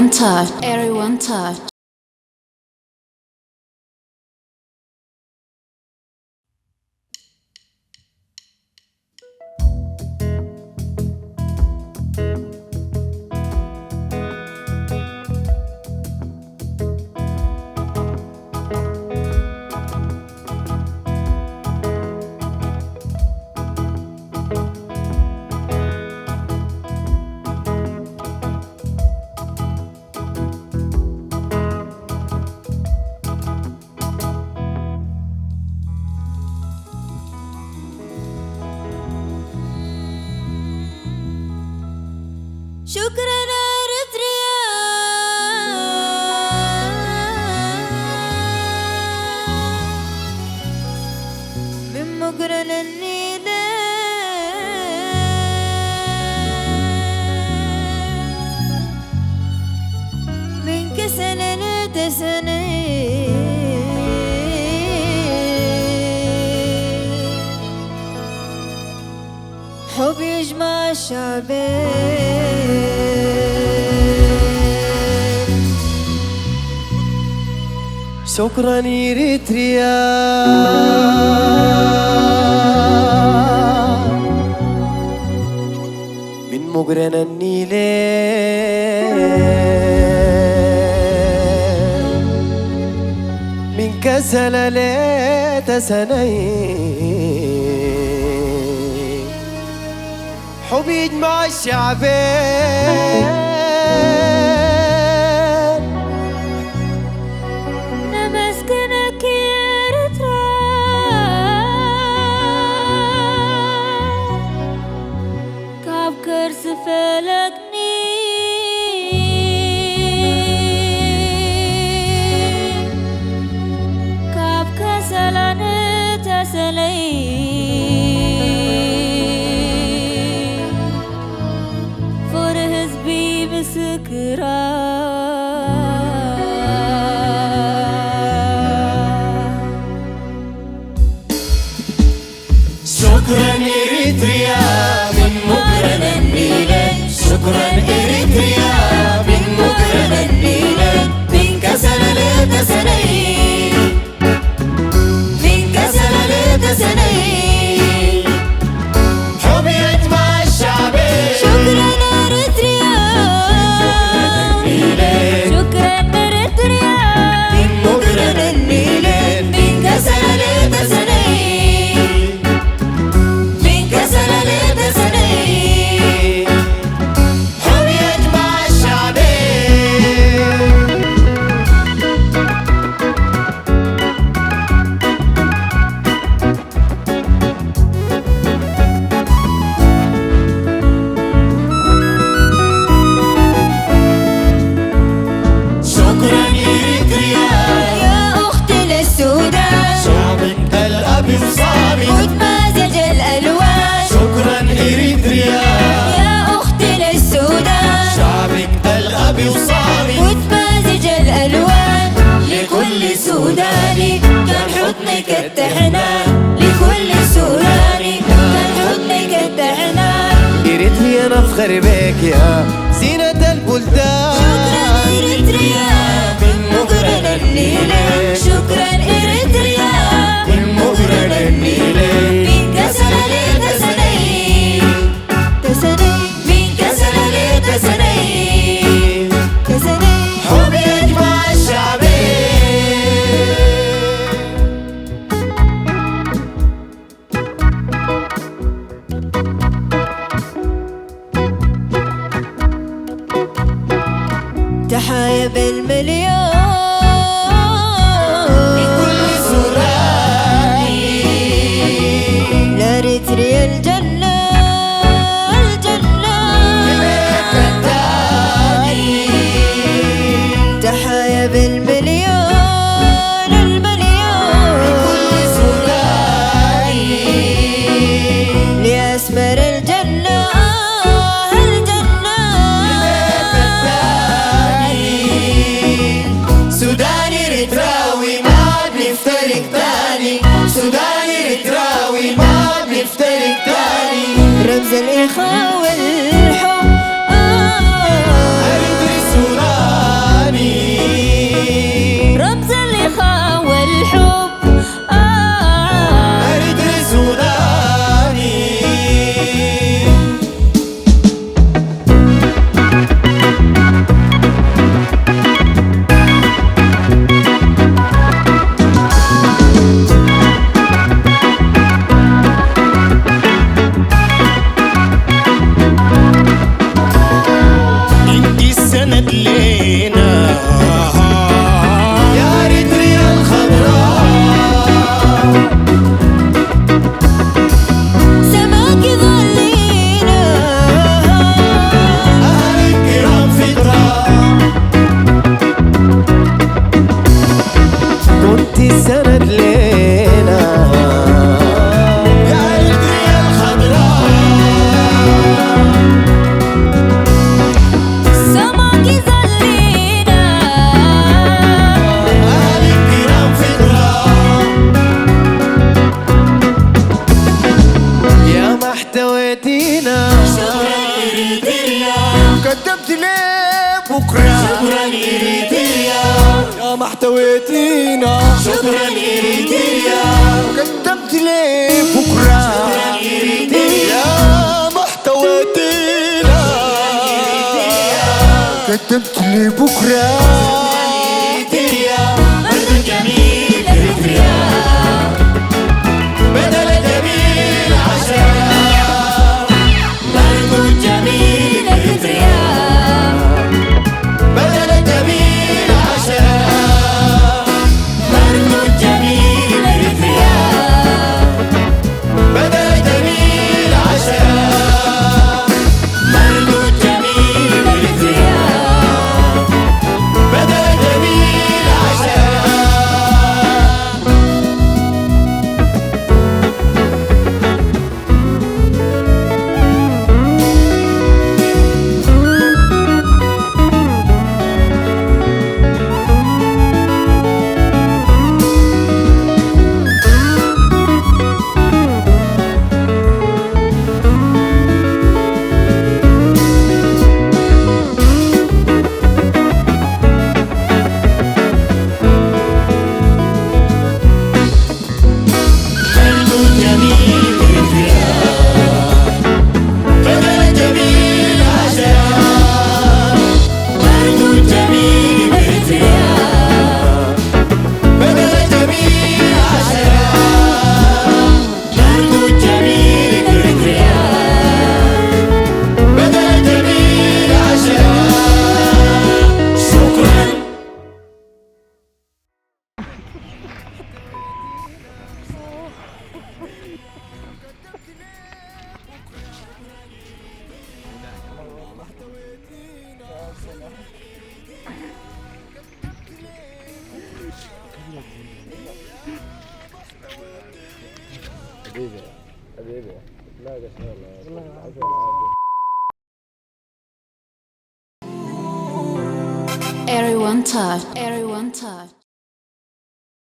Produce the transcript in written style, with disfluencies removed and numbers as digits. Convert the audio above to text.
Everyone touch. شكرا أريتريا من مقرن النيل من كسل لتسني حب يجمع الشعبين شكرا إريتريا من مقرن النيل من كسل لتسنين حب يجمع الشعبين نمسكنك إريتريا كاب كرس فلقني كاب كسلان تسلي فرهز بي بسكرا شكرا إريتريا من مقرن النيل شكرا إريتريا من مقرن النيل من كسل لتسني من كسل لتسني حب يجمع الشعبين شكرا أريتريا شكرا أريتريا من مقرن النيل من كسل لتسني من كسل لتسني حب يجمع الشعبين شكرا إريتريا يا أختي للسودان شعبك الأبي وصامي متمازج الألوان شكرا إريتريا يا أختي للسودان شعبك الأبي وصامي متمازج الألوان لكل سوداني كان حضنك التحنان لكل سوداني كان حضنك التحنان إريتريا نفخر بك يا زينة شكرا البلدان إريتريا من مقرن النيل شكرا إريتريا من مقرن النيل من كسل لتسني تسني من كسل لتسني تسني حب يجمع الشعبين تحايا بالمليون لكل سوداني لأريتريا الجنة الجنة لبيت التاني تحايا بالمليون المليون لكل سوداني لأسمر الجنة الجنة لبيت التاني سوداني رتراوي ما بنفترق تاني سوداني رتراوي ما بنفترق تاني رمز الإخاء والحب أريتري سوداني ما احتويتينا. شكرا إريتريا، قدمت ليه بكرة. شكرا إريتريا، يا ما احتويتينا. شكرا إريتريا، قدمت ليه بكرة. شكرا إريتريا، يا ما احتويتينا. قدمت ليه بكرة. إريتريا، أرض جميل إريتريا، بدل جميل عشرة. أرض جميل إريتريا، بدل جميل عشرة. أرض جميل إريتريا، بدل جميل عشرة. أرض جميل إريتريا، بدل جميل عشرة. أرض جميل إريتريا، بدل جميل عشرة. أرض جميل إريتريا، بدل جميل عشرة. أرض جميل إريتريا، بدل جميل عشرة. شكرا. حبيبي حبيبي لا قسم الله. Everyone touch. Everyone touch.